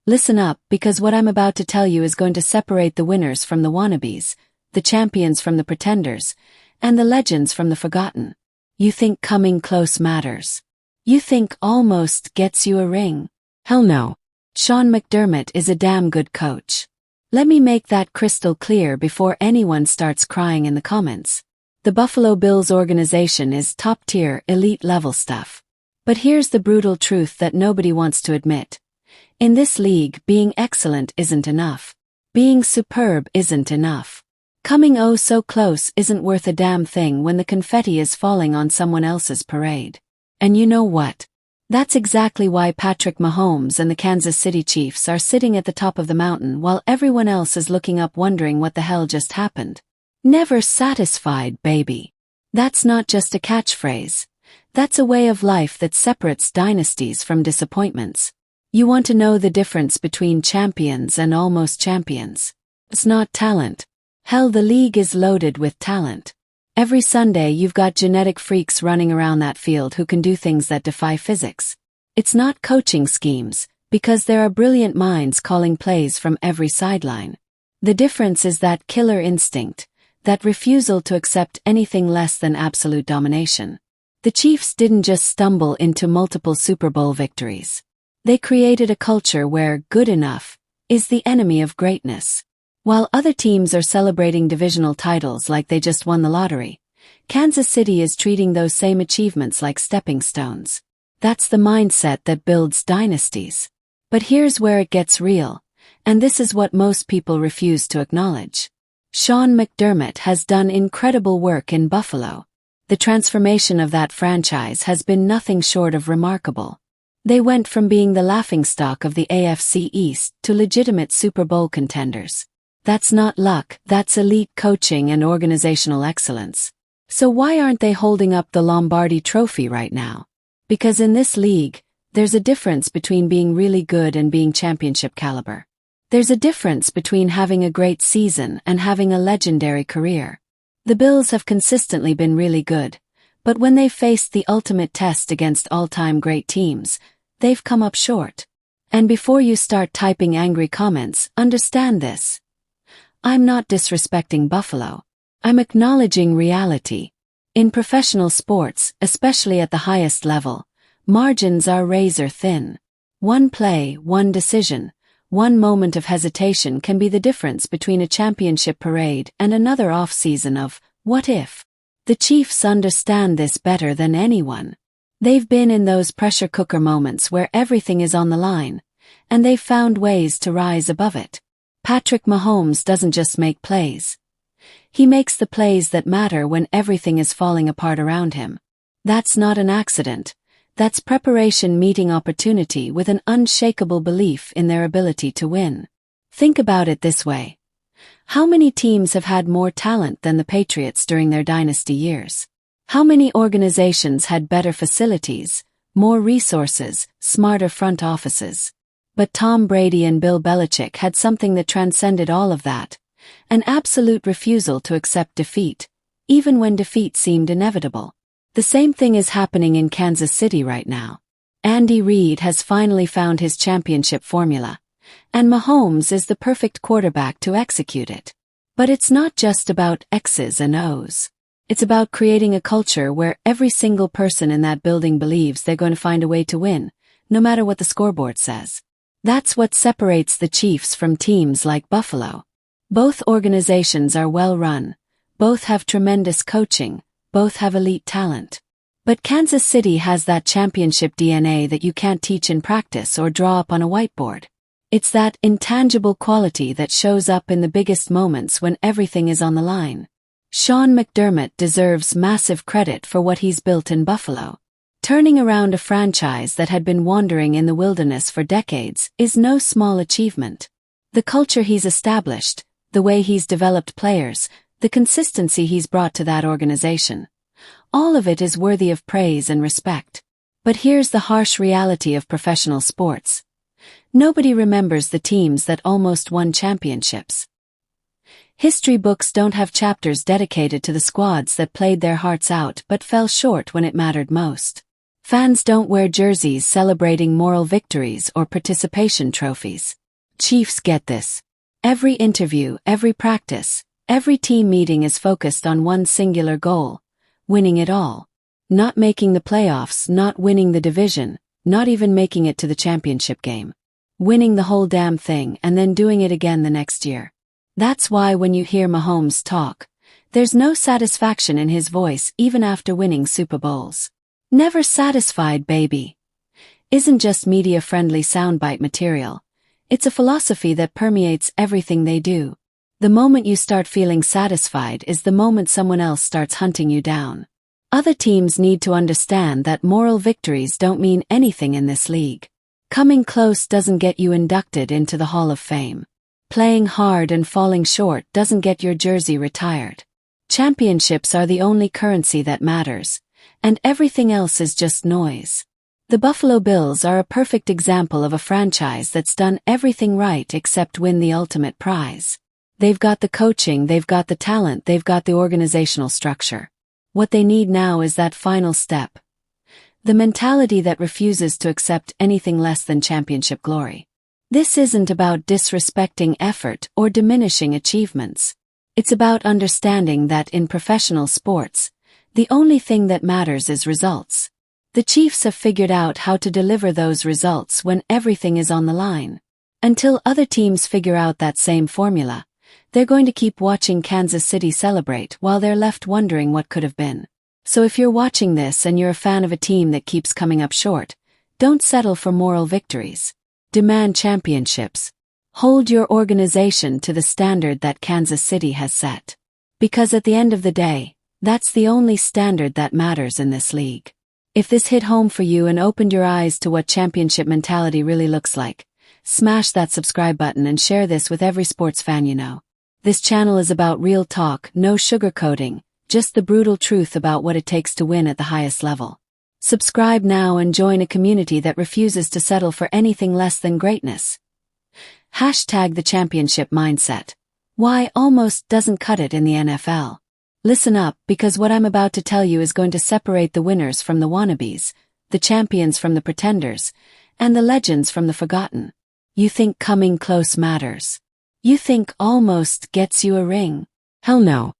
Listen up, because what I'm about to tell you is going to separate the winners from the wannabes, the champions from the pretenders, and the legends from the forgotten. You think coming close matters. You think almost gets you a ring. Hell no. Sean McDermott is a damn good coach. Let me make that crystal clear before anyone starts crying in the comments. The Buffalo Bills organization is top-tier, elite-level stuff. But here's the brutal truth that nobody wants to admit. In this league, being excellent isn't enough. Being superb isn't enough. Coming oh so close isn't worth a damn thing when the confetti is falling on someone else's parade. And you know what? That's exactly why Patrick Mahomes and the Kansas City Chiefs are sitting at the top of the mountain while everyone else is looking up wondering what the hell just happened. Never satisfied, baby. That's not just a catchphrase. That's a way of life that separates dynasties from disappointments. You want to know the difference between champions and almost champions? It's not talent. Hell, the league is loaded with talent. Every Sunday you've got genetic freaks running around that field who can do things that defy physics. It's not coaching schemes, because there are brilliant minds calling plays from every sideline. The difference is that killer instinct, that refusal to accept anything less than absolute domination. The Chiefs didn't just stumble into multiple Super Bowl victories. They created a culture where good enough is the enemy of greatness. While other teams are celebrating divisional titles like they just won the lottery, Kansas City is treating those same achievements like stepping stones. That's the mindset that builds dynasties. But here's where it gets real, and this is what most people refuse to acknowledge. Sean McDermott has done incredible work in Buffalo. The transformation of that franchise has been nothing short of remarkable. They went from being the laughingstock of the AFC East to legitimate Super Bowl contenders. That's not luck, that's elite coaching and organizational excellence. So why aren't they holding up the Lombardi Trophy right now? Because in this league, there's a difference between being really good and being championship caliber. There's a difference between having a great season and having a legendary career. The Bills have consistently been really good, but when they've faced the ultimate test against all-time great teams, they've come up short. And before you start typing angry comments, understand this. I'm not disrespecting Buffalo. I'm acknowledging reality. In professional sports, especially at the highest level, margins are razor thin. One play, one decision, one moment of hesitation can be the difference between a championship parade and another off-season of what if. The Chiefs understand this better than anyone. They've been in those pressure cooker moments where everything is on the line, and they've found ways to rise above it. Patrick Mahomes doesn't just make plays. He makes the plays that matter when everything is falling apart around him. That's not an accident. That's preparation meeting opportunity with an unshakable belief in their ability to win. Think about it this way. How many teams have had more talent than the Patriots during their dynasty years? How many organizations had better facilities, more resources, smarter front offices? But Tom Brady and Bill Belichick had something that transcended all of that. An absolute refusal to accept defeat, even when defeat seemed inevitable. The same thing is happening in Kansas City right now. Andy Reid has finally found his championship formula, and Mahomes is the perfect quarterback to execute it. But it's not just about X's and O's. It's about creating a culture where every single person in that building believes they're going to find a way to win, no matter what the scoreboard says. That's what separates the Chiefs from teams like Buffalo. Both organizations are well run, both have tremendous coaching, both have elite talent. But Kansas City has that championship DNA that you can't teach in practice or draw up on a whiteboard. It's that intangible quality that shows up in the biggest moments when everything is on the line. Sean McDermott deserves massive credit for what he's built in Buffalo. Turning around a franchise that had been wandering in the wilderness for decades is no small achievement. The culture he's established, the way he's developed players, the consistency he's brought to that organization. All of it is worthy of praise and respect. But here's the harsh reality of professional sports. Nobody remembers the teams that almost won championships. History books don't have chapters dedicated to the squads that played their hearts out but fell short when it mattered most. Fans don't wear jerseys celebrating moral victories or participation trophies. Chiefs get this. Every interview, every practice, every team meeting is focused on one singular goal: winning it all. Not making the playoffs, not winning the division, not even making it to the championship game. Winning the whole damn thing and then doing it again the next year. That's why when you hear Mahomes talk, there's no satisfaction in his voice even after winning Super Bowls. Never satisfied, baby. Isn't just media-friendly soundbite material. It's a philosophy that permeates everything they do. The moment you start feeling satisfied is the moment someone else starts hunting you down. Other teams need to understand that moral victories don't mean anything in this league. Coming close doesn't get you inducted into the Hall of Fame. Playing hard and falling short doesn't get your jersey retired. Championships are the only currency that matters, and everything else is just noise. The Buffalo Bills are a perfect example of a franchise that's done everything right except win the ultimate prize. They've got the coaching, they've got the talent, they've got the organizational structure. What they need now is that final step. The mentality that refuses to accept anything less than championship glory. This isn't about disrespecting effort or diminishing achievements. It's about understanding that in professional sports, the only thing that matters is results. The Chiefs have figured out how to deliver those results when everything is on the line. Until other teams figure out that same formula, they're going to keep watching Kansas City celebrate while they're left wondering what could have been. So if you're watching this and you're a fan of a team that keeps coming up short, don't settle for moral victories. Demand championships. Hold your organization to the standard that Kansas City has set. Because at the end of the day, that's the only standard that matters in this league. If this hit home for you and opened your eyes to what championship mentality really looks like, smash that subscribe button and share this with every sports fan you know. This channel is about real talk, no sugarcoating, just the brutal truth about what it takes to win at the highest level. Subscribe now and join a community that refuses to settle for anything less than greatness. Hashtag the championship mindset. Why almost doesn't cut it in the NFL. Listen up, because what I'm about to tell you is going to separate the winners from the wannabes, the champions from the pretenders, and the legends from the forgotten. You think coming close matters. You think almost gets you a ring. Hell no.